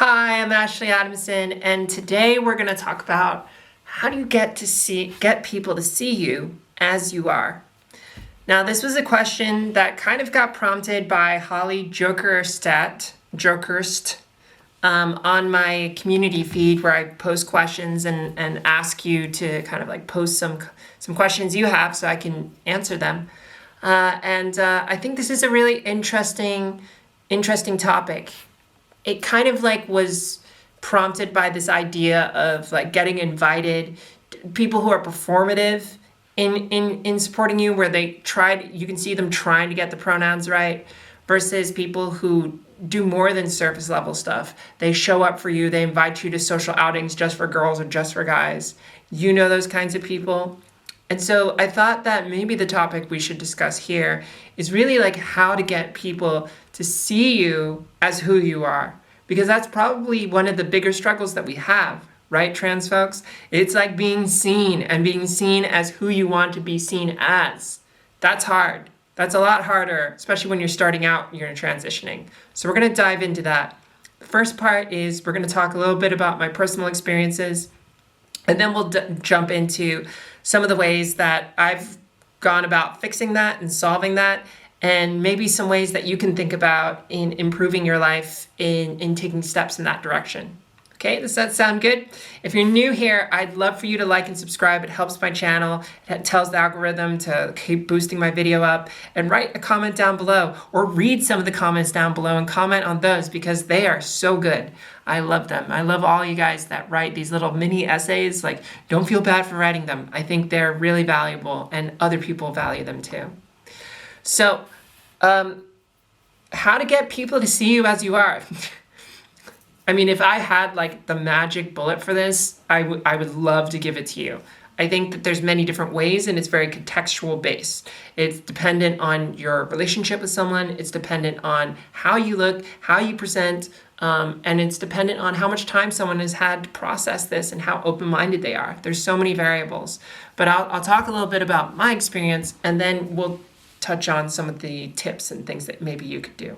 Hi, I'm Ashley Adamson, and today we're going to talk about how do you get people to see you as you are. Now, this was a question that kind of got prompted by Holly Jokerst on my community feed, where I post questions and ask you to kind of like post some questions you have so I can answer them. I think this is a really interesting topic. It kind of like was prompted by this idea of like getting invited, people who are performative in supporting you, where you can see them trying to get the pronouns right, versus people who do more than surface level stuff. They show up for you, they invite you to social outings just for girls or just for guys. You know those kinds of people. And so I thought that maybe the topic we should discuss here is really like how to get people to see you as who you are. Because that's probably one of the bigger struggles that we have, right, trans folks? It's like being seen and being seen as who you want to be seen as. That's hard. That's a lot harder, especially when you're starting out, you're transitioning. So we're going to dive into that. The first part is we're going to talk a little bit about my personal experiences, and then we'll jump into some of the ways that I've gone about fixing that and solving that, and maybe some ways that you can think about in improving your life in taking steps in that direction. Okay, does that sound good? If you're new here, I'd love for you to like and subscribe. It helps my channel. It tells the algorithm to keep boosting my video up. And write a comment down below, or read some of the comments down below and comment on those, because they are so good. I love them. I love all you guys that write these little mini essays. Like, don't feel bad for writing them. I think they're really valuable, and other people value them too. So, how to get people to see you as you are. I mean, if I had like the magic bullet for this, I would love to give it to you. I think that there's many different ways, and it's very contextual based. It's dependent on your relationship with someone. It's dependent on how you look, how you present, and it's dependent on how much time someone has had to process this and how open-minded they are. There's so many variables. But I'll talk a little bit about my experience, and then we'll touch on some of the tips and things that maybe you could do.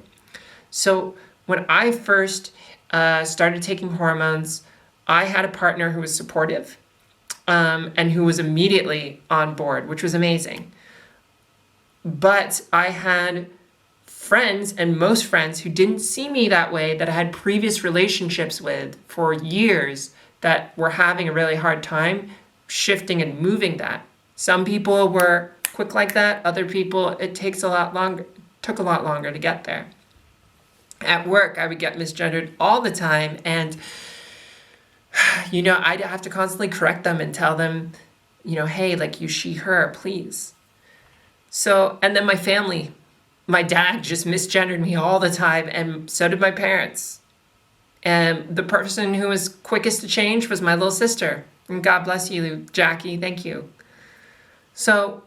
So when I first started taking hormones, I had a partner who was supportive and who was immediately on board, which was amazing. But I had friends, and most friends, who didn't see me that way, that I had previous relationships with for years, that were having a really hard time shifting and moving that. Some people were quick like that. Other people, it took a lot longer to get there. At work, I would get misgendered all the time, and I'd have to constantly correct them and tell them, hey, like, you, she, her, please. So, and then my family, my dad just misgendered me all the time, and so did my parents. And the person who was quickest to change was my little sister. And God bless you, Jackie, thank you. So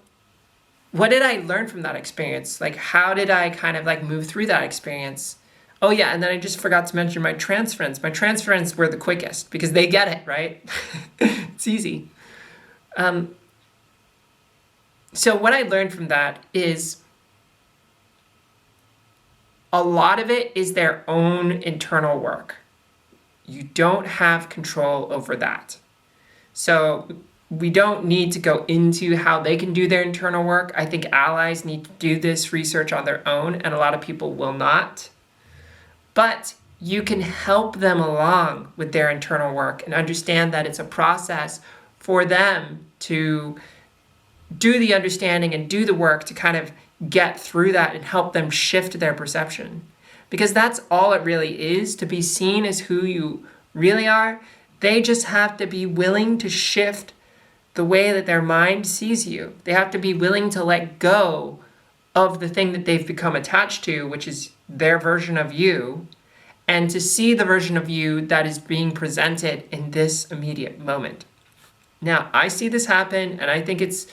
what did I learn from that experience? Like, how did I kind of like move through that experience? Oh yeah, and then I just forgot to mention my trans friends. My trans friends were the quickest, because they get it, right? It's easy. So what I learned from that is a lot of it is their own internal work. You don't have control over that. So we don't need to go into how they can do their internal work. I think allies need to do this research on their own, and a lot of people will not. But you can help them along with their internal work and understand that it's a process for them to do the understanding and do the work to kind of get through that and help them shift their perception. Because that's all it really is, to be seen as who you really are. They just have to be willing to shift the way that their mind sees you. They have to be willing to let go of the thing that they've become attached to, which is their version of you, and to see the version of you that is being presented in this immediate moment. Now, I see this happen, and I think it's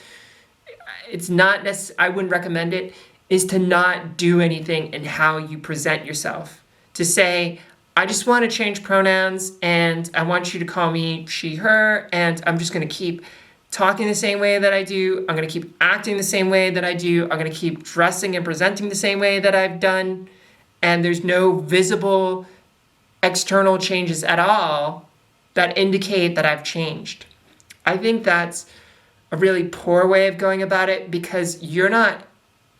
not I wouldn't recommend it, is to not do anything in how you present yourself. To say, I just want to change pronouns, and I want you to call me she, her, and I'm just going to keep talking the same way that I do. I'm going to keep acting the same way that I do. I'm going to keep dressing and presenting the same way that I've done. And there's no visible external changes at all that indicate that I've changed. I think that's a really poor way of going about it, because you're not,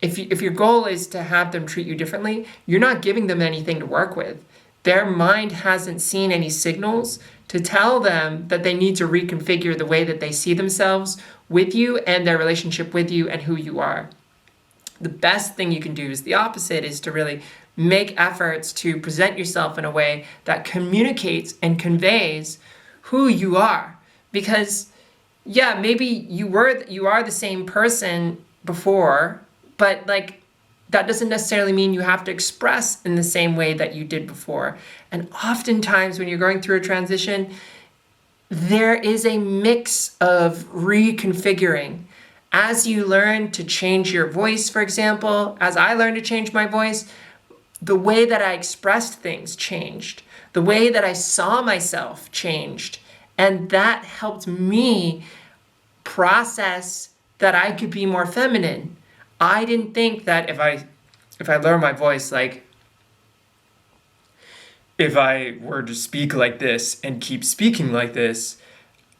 if your goal is to have them treat you differently, you're not giving them anything to work with. Their mind hasn't seen any signals to tell them that they need to reconfigure the way that they see themselves with you and their relationship with you and who you are. The best thing you can do is the opposite, is to really make efforts to present yourself in a way that communicates and conveys who you are. Because yeah, maybe you are the same person before, but like that doesn't necessarily mean you have to express in the same way that you did before. And oftentimes when you're going through a transition, there is a mix of reconfiguring. As you learn to change your voice, for example, as I learned to change my voice, the way that I expressed things changed. The way that I saw myself changed. And that helped me process that I could be more feminine. I didn't think that if I lower my voice, like if I were to speak like this and keep speaking like this,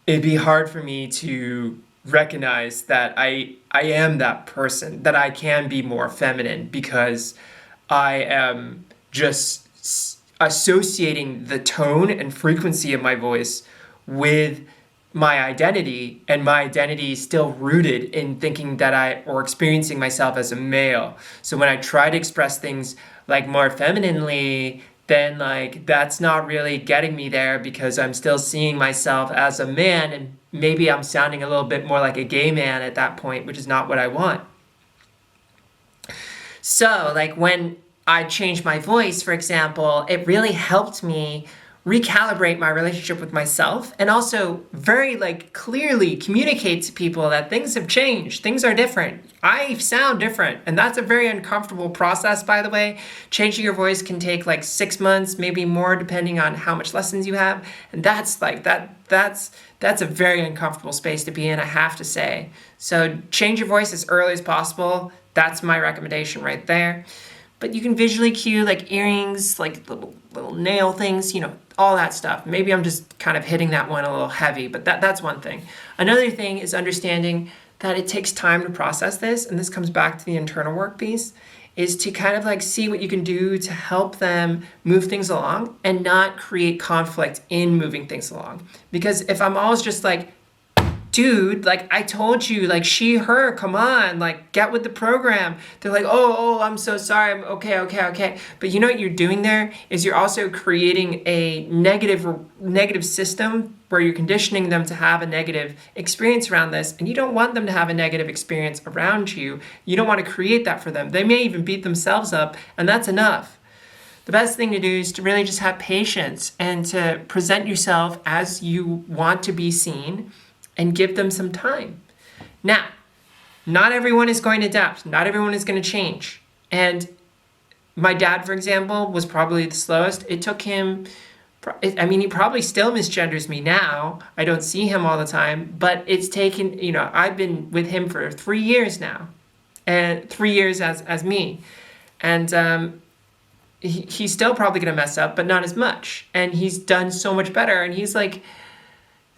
it'd be hard for me to recognize that I am that person, that I can be more feminine, because I am just associating the tone and frequency of my voice with my identity, and my identity is still rooted in thinking that or experiencing myself as a male. So when I try to express things like more femininely, then like that's not really getting me there, because I'm still seeing myself as a man, and maybe I'm sounding a little bit more like a gay man at that point, which is not what I want. So like when I changed my voice, for example, it really helped me recalibrate my relationship with myself, and also very like clearly communicate to people that things have changed, things are different, I sound different. And that's a very uncomfortable process, by the way. Changing your voice can take like 6 months, maybe more, depending on how much lessons you have. And that's a very uncomfortable space to be in, I have to say. So change your voice as early as possible. That's my recommendation right there. But you can visually cue like earrings, like little nail things, all that stuff. Maybe I'm just kind of hitting that one a little heavy, but that's one thing. Another thing is understanding that it takes time to process this, and this comes back to the internal work piece, is to kind of like see what you can do to help them move things along and not create conflict in moving things along. Because if I'm always just like, dude, like I told you, like she, her, come on, like get with the program. They're like, oh, I'm so sorry. I'm okay. But you know what you're doing there is you're also creating a negative system where you're conditioning them to have a negative experience around this. And you don't want them to have a negative experience around you. You don't want to create that for them. They may even beat themselves up, and that's enough. The best thing to do is to really just have patience and to present yourself as you want to be seen, and give them some time. Now, not everyone is going to adapt. Not everyone is going to change. And my dad, for example, was probably the slowest. It took him, he probably still misgenders me now. I don't see him all the time, but it's taken, I've been with him for 3 years now, and 3 years as me. And he's still probably going to mess up, but not as much. And he's done so much better. And he's like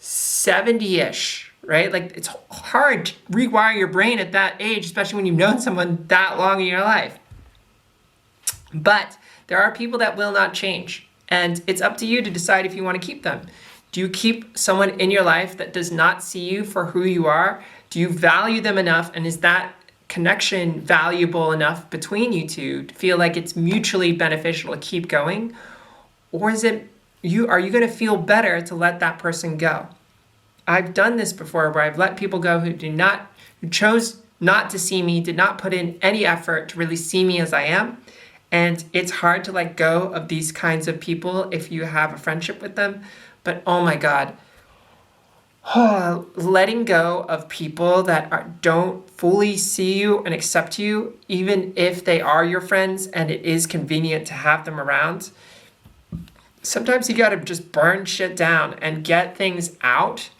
70-ish, right? Like it's hard to rewire your brain at that age, especially when you've known someone that long in your life. But there are people that will not change, and it's up to you to decide if you want to keep them. Do you keep someone in your life that does not see you for who you are? Do you value them enough, and is that connection valuable enough between you two to feel like it's mutually beneficial to keep going? Or are you going to feel better to let that person go? I've done this before, where I've let people go who chose not to see me, did not put in any effort to really see me as I am. And it's hard to let go of these kinds of people if you have a friendship with them. But oh my God, letting go of people that don't fully see you and accept you, even if they are your friends and it is convenient to have them around. Sometimes you gotta just burn shit down and get things out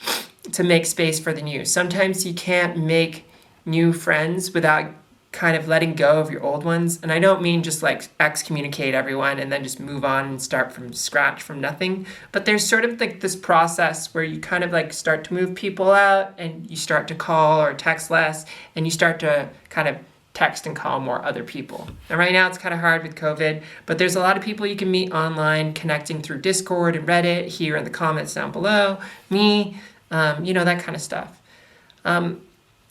to make space for the new. Sometimes you can't make new friends without kind of letting go of your old ones. And I don't mean just like excommunicate everyone and then just move on and start from scratch, from nothing. But there's sort of like this process where you kind of like start to move people out, and you start to call or text less, and you start to kind of text and call more other people. And right now it's kind of hard with COVID, but there's a lot of people you can meet online, connecting through Discord and Reddit, here in the comments down below, me, that kind of stuff.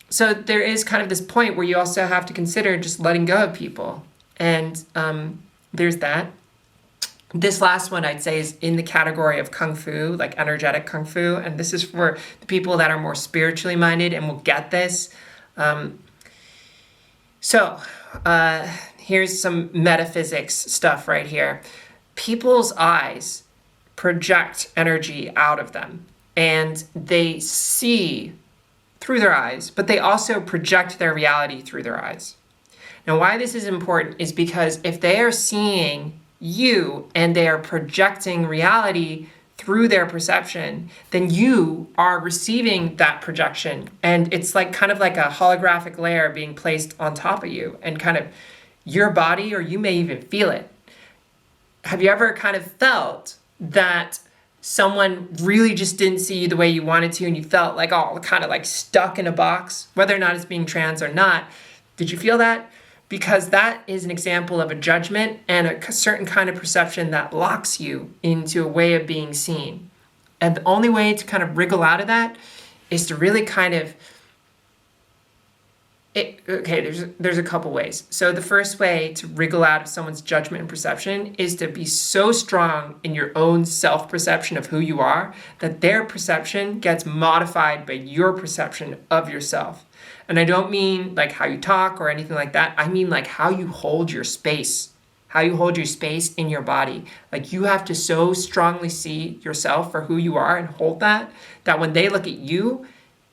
So there is kind of this point where you also have to consider just letting go of people. And there's that. This last one I'd say is in the category of Kung Fu, like energetic Kung Fu. And this is for the people that are more spiritually minded and will get this. So here's some metaphysics stuff right here. People's eyes project energy out of them, and they see through their eyes, but they also project their reality through their eyes. Now, why this is important is because if they are seeing you and they are projecting reality through their perception, then you are receiving that projection. And it's like kind of like a holographic layer being placed on top of you, and kind of your body, or you may even feel it. Have you ever kind of felt that someone really just didn't see you the way you wanted to, and you felt like, oh, kind of like stuck in a box, whether or not it's being trans or not? Did you feel that? Because that is an example of a judgment and a certain kind of perception that locks you into a way of being seen. And the only way to kind of wriggle out of that is to really kind of, there's a couple ways. So the first way to wriggle out of someone's judgment and perception is to be so strong in your own self-perception of who you are that their perception gets modified by your perception of yourself. And I don't mean like how you talk or anything like that. I mean like how you hold your space, how you hold your space in your body. Like you have to so strongly see yourself for who you are and hold that when they look at you,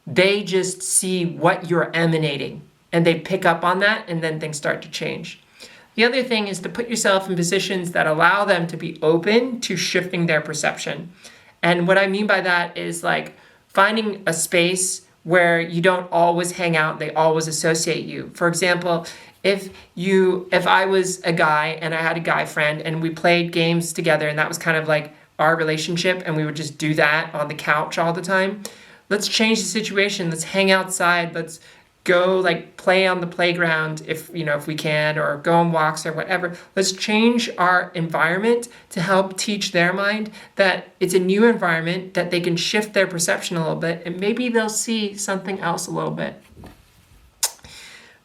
they just see what you're emanating, and they pick up on that, and then things start to change. The other thing is to put yourself in positions that allow them to be open to shifting their perception. And what I mean by that is like finding a space where you don't always hang out, they always associate you. For example, if I was a guy and I had a guy friend and we played games together, and that was kind of like our relationship, and we would just do that on the couch all the time, let's change the situation. Let's hang outside. Let's go like play on the playground if we can, or go on walks or whatever. Let's change our environment to help teach their mind that it's a new environment, that they can shift their perception a little bit, and maybe they'll see something else a little bit.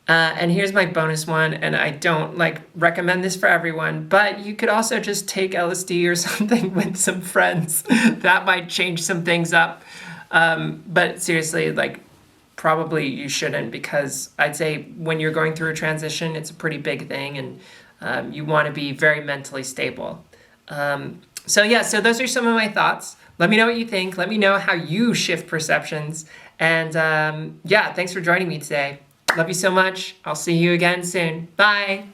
And here's my bonus one, and I don't recommend this for everyone, but you could also just take LSD or something with some friends. That might change some things up. But seriously, probably you shouldn't, because I'd say when you're going through a transition, it's a pretty big thing, and you want to be very mentally stable. So those are some of my thoughts. Let me know what you think. Let me know how you shift perceptions. And thanks for joining me today. Love you so much. I'll see you again soon. Bye.